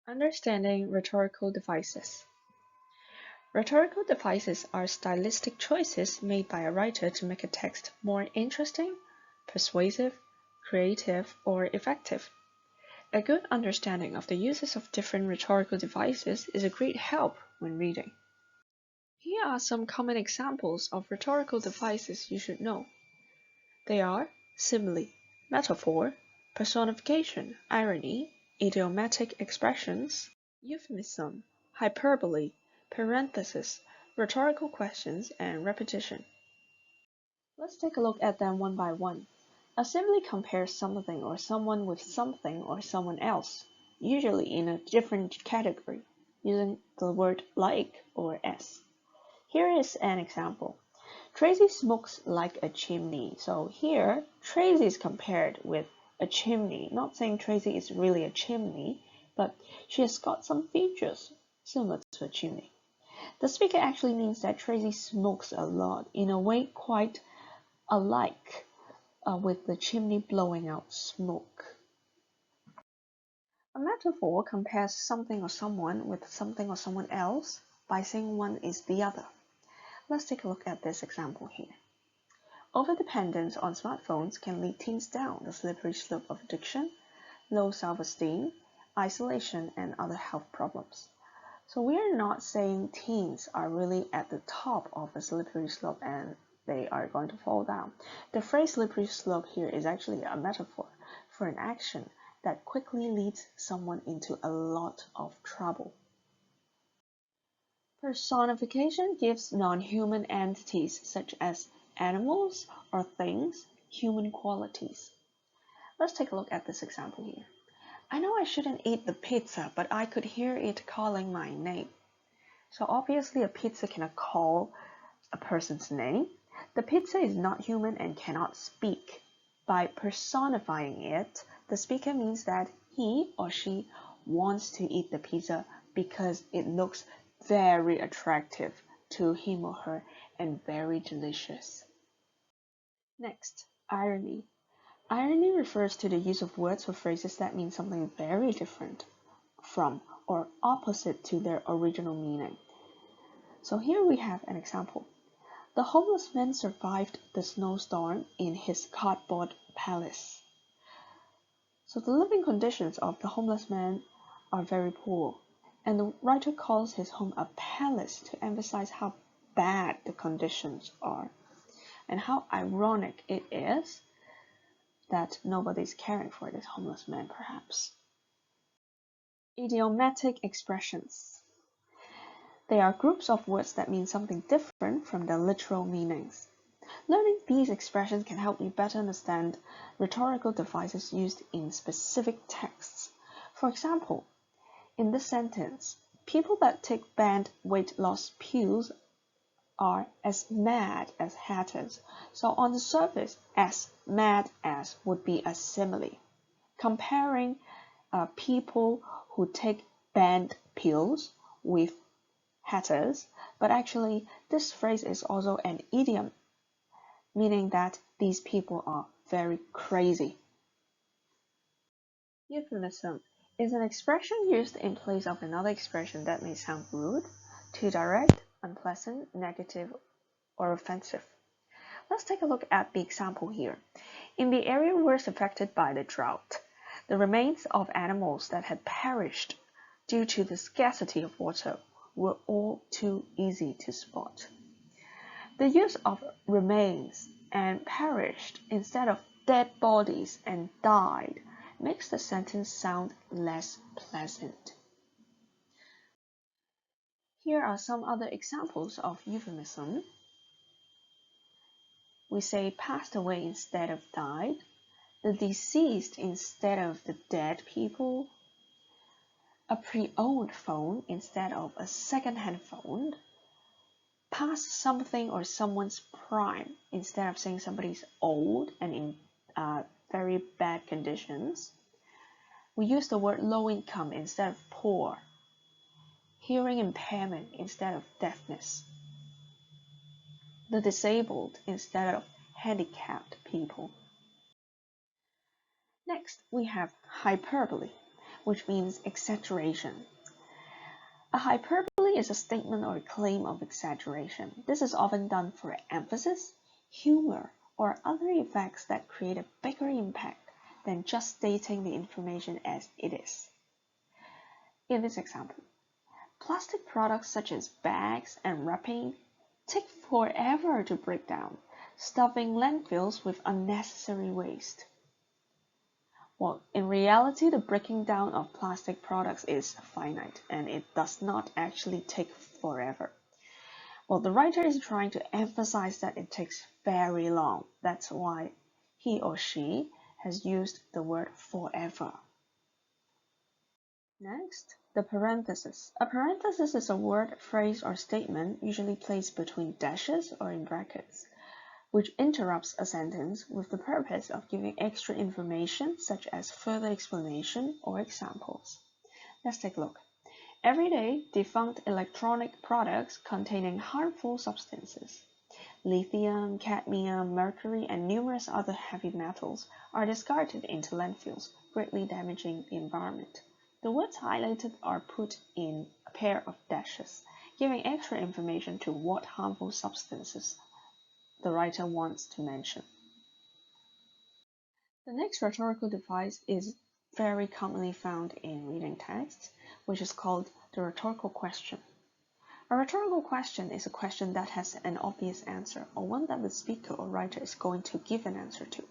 Understanding rhetorical devices. Rhetorical devices are stylistic choices made by a writer to make a text more interesting, persuasive, creative, or effective. A good understanding of the uses of different rhetorical devices is a great help when reading. Here are some common examples of rhetorical devices you should know. They are simile, metaphor, personification, irony, idiomatic expressions, euphemism, hyperbole, parenthesis, rhetorical questions, and repetition. Let's take a look at them one by one. A simile compares something or someone with something or someone else, usually in a different category, using the word like or as. Here is an example. Tracy smokes like a chimney. So here, Tracy is compared with a chimney. Not saying Tracy is really a chimney, but she has got some features similar to a chimney. The speaker actually means that Tracy smokes a lot, in a way quite alike with the chimney blowing out smoke. A metaphor compares something or someone with something or someone else by saying one is the other. Let's take a look at this example here. Overdependence on smartphones can lead teens down the slippery slope of addiction, low self-esteem, isolation, and other health problems. So we are not saying teens are really at the top of a slippery slope and they are going to fall down. The phrase slippery slope here is actually a metaphor for an action that quickly leads someone into a lot of trouble. Personification gives non-human entities such as animals or things human qualities. Let's take a look at this example here. I know I shouldn't eat the pizza, but I could hear it calling my name. So obviously a pizza cannot call a person's name. The pizza is not human and cannot speak. By personifying it, the speaker means that he or she wants to eat the pizza because it looks very attractive to him or her and very delicious. Next, irony. Irony refers to the use of words or phrases that mean something very different from or opposite to their original meaning. So here we have an example. The homeless man survived the snowstorm in his cardboard palace. So the living conditions of the homeless man are very poor, and the writer calls his home a palace to emphasize how bad the conditions are, and how ironic it is that nobody's caring for this homeless man, perhaps. Idiomatic expressions. They are groups of words that mean something different from their literal meanings. Learning these expressions can help you better understand rhetorical devices used in specific texts. For example, in this sentence, people that take banned weight loss pills are as mad as hatters. So on the surface, as mad as would be a simile, comparing people who take banned pills with hatters, but actually this phrase is also an idiom, meaning that these people are very crazy. Euphemism is an expression used in place of another expression that may sound rude, too direct, unpleasant, negative, or offensive. Let's take a look at the example here. In the area worst affected by the drought, the remains of animals that had perished due to the scarcity of water were all too easy to spot. The use of remains and perished instead of dead bodies and died makes the sentence sound less pleasant. Here are some other examples of euphemism. We say passed away instead of died, the deceased instead of the dead people, a pre-owned phone instead of a second-hand phone, past something or someone's prime instead of saying somebody's old and in very bad conditions. We use the word low income instead of poor, hearing impairment instead of deafness, the disabled instead of handicapped people. Next, we have hyperbole. which means exaggeration. A hyperbole is a statement or claim of exaggeration. This is often done for emphasis, humor, or other effects that create a bigger impact than just stating the information as it is. In this example, plastic products such as bags and wrapping take forever to break down, stuffing landfills with unnecessary waste. Well, in reality, the breaking down of plastic products is finite, and it does not actually take forever. Well, the writer is trying to emphasize that it takes very long. That's why he or she has used the word forever. Next, the parenthesis. A parenthesis is a word, phrase, or statement usually placed between dashes or in brackets, which interrupts a sentence with the purpose of giving extra information such as further explanation or examples. Let's take a look. Every day, defunct electronic products containing harmful substances, lithium, cadmium, mercury, and numerous other heavy metals are discarded into landfills, greatly damaging the environment. The words highlighted are put in a pair of dashes, giving extra information to what harmful substances the writer wants to mention. The next rhetorical device is very commonly found in reading texts, which is called the rhetorical question. A rhetorical question is a question that has an obvious answer, or one that the speaker or writer is going to give an answer to.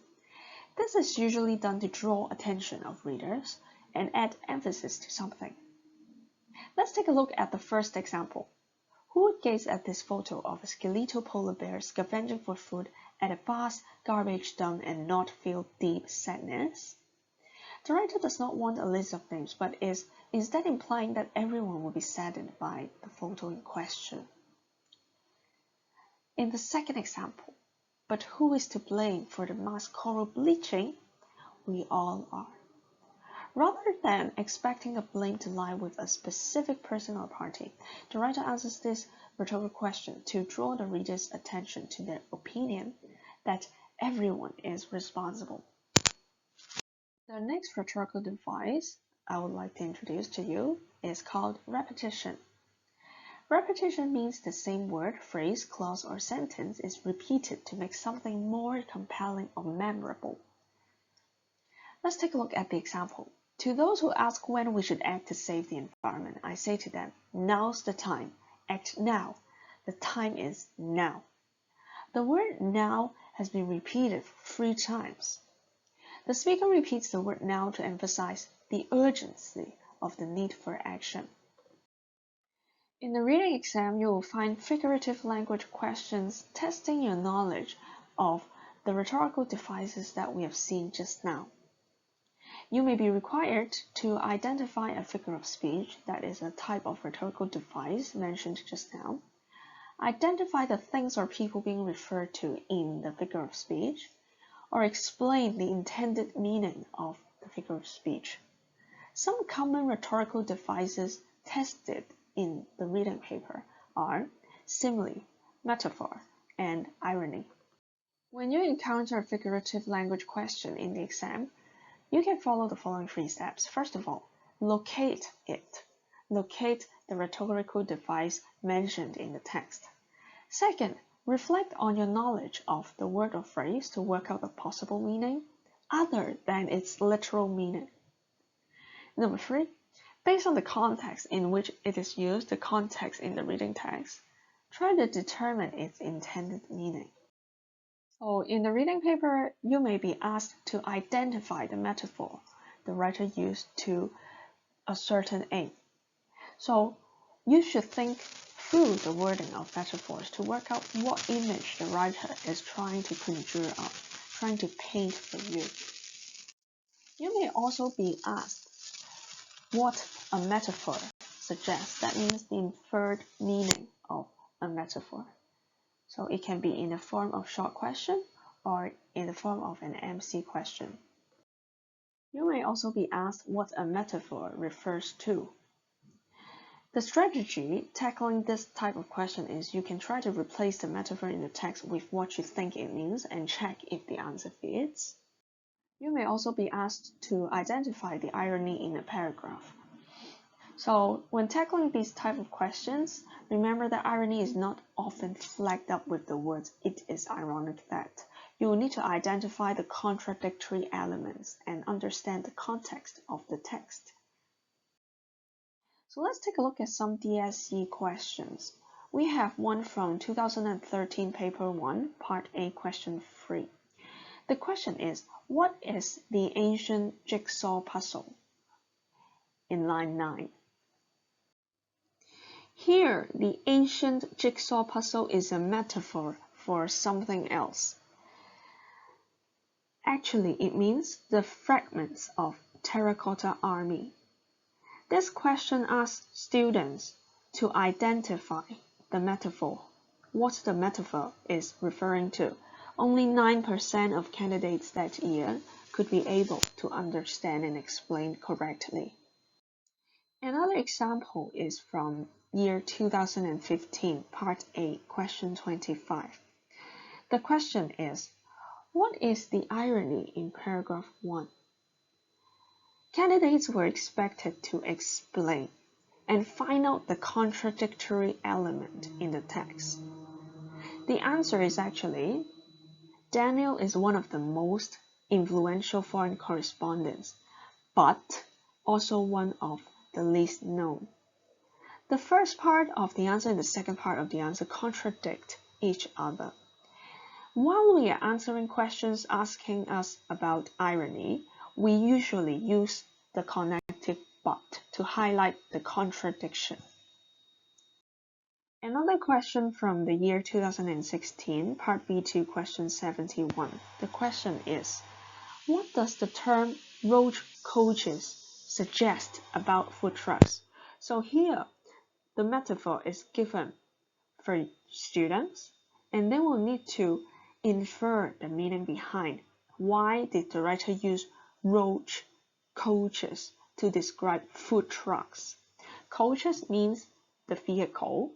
This is usually done to draw attention of readers and add emphasis to something. Let's take a look at the first example. Who would gaze at this photo of a skeletal polar bear scavenging for food at a vast garbage dump and not feel deep sadness? The writer does not want a list of names, but is instead implying that everyone will be saddened by the photo in question. In the second example, but who is to blame for the mass coral bleaching? We all are. Rather than expecting the blame to lie with a specific person or party, the writer answers this rhetorical question to draw the reader's attention to their opinion that everyone is responsible. The next rhetorical device I would like to introduce to you is called repetition. Repetition means the same word, phrase, clause, or sentence is repeated to make something more compelling or memorable. Let's take a look at the example. To those who ask when we should act to save the environment, I say to them, now's the time. Act now. The time is now. The word now has been repeated 3 times. The speaker repeats the word now to emphasize the urgency of the need for action. In the reading exam, you will find figurative language questions testing your knowledge of the rhetorical devices that we have seen just now. You may be required to identify a figure of speech, that is a type of rhetorical device mentioned just now, identify the things or people being referred to in the figure of speech, or explain the intended meaning of the figure of speech. Some common rhetorical devices tested in the reading paper are simile, metaphor, and irony. When you encounter a figurative language question in the exam, you can follow the following 3 steps. First of all, locate it. Locate the rhetorical device mentioned in the text. Second, reflect on your knowledge of the word or phrase to work out a possible meaning other than its literal meaning. Number 3, based on the context in which it is used, the context in the reading text, try to determine its intended meaning. So in the reading paper, you may be asked to identify the metaphor the writer used to a certain aim. So you should think through the wording of metaphors to work out what image the writer is trying to conjure up, trying to paint for you. You may also be asked what a metaphor suggests. That means the inferred meaning of a metaphor. So it can be in the form of short question or in the form of an MC question. You may also be asked what a metaphor refers to. The strategy tackling this type of question is you can try to replace the metaphor in the text with what you think it means and check if the answer fits. You may also be asked to identify the irony in a paragraph. So when tackling these type of questions, remember that irony is not often flagged up with the words "it is ironic that." You will need to identify the contradictory elements and understand the context of the text. So let's take a look at some DSE questions. We have one from 2013 paper 1, part A, question 3. The question is, what is the ancient jigsaw puzzle? In line 9. Here, the ancient jigsaw puzzle is a metaphor for something else. Actually, it means the fragments of terracotta army. This question asks students to identify the metaphor. What the metaphor is referring to. Only 9% of candidates that year could be able to understand and explain correctly. Another example is from year 2015, part A, question 25. The question is, what is the irony in paragraph 1? Candidates were expected to explain and find out the contradictory element in the text. The answer is actually, Daniel is one of the most influential foreign correspondents, but also one of the least known. The first part of the answer and the second part of the answer contradict each other. While we are answering questions asking us about irony, we usually use the connective but to highlight the contradiction. Another question from the year 2016, part B2, question 71. The question is, what does the term road coaches suggest about food trucks? So here, the metaphor is given for students, and they will need to infer the meaning behind. Why did the writer use road coaches to describe food trucks? Coaches means the vehicle.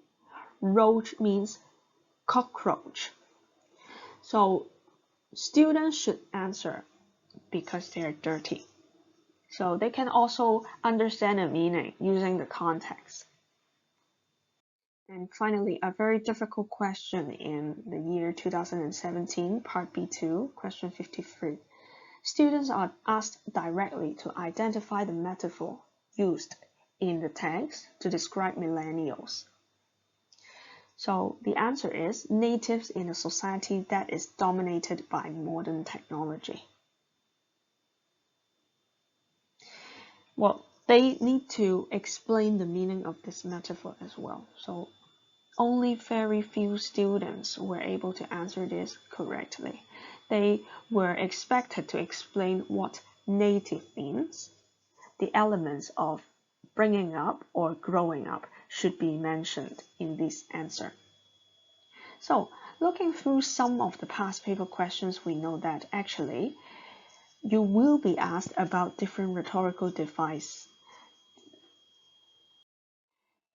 Roach means cockroach. So students should answer because they are dirty. So they can also understand the meaning using the context. And finally, a very difficult question in the year 2017, part B2, question 53. Students are asked directly to identify the metaphor used in the text to describe millennials. So the answer is natives in a society that is dominated by modern technology. Well, they need to explain the meaning of this metaphor as well. So only very few students were able to answer this correctly. They were expected to explain what native means. The elements of bringing up or growing up should be mentioned in this answer. So, looking through some of the past paper questions, we know that actually you will be asked about different rhetorical devices.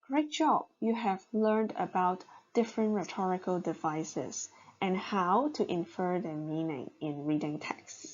Great job! You have learned about different rhetorical devices and how to infer their meaning in reading texts.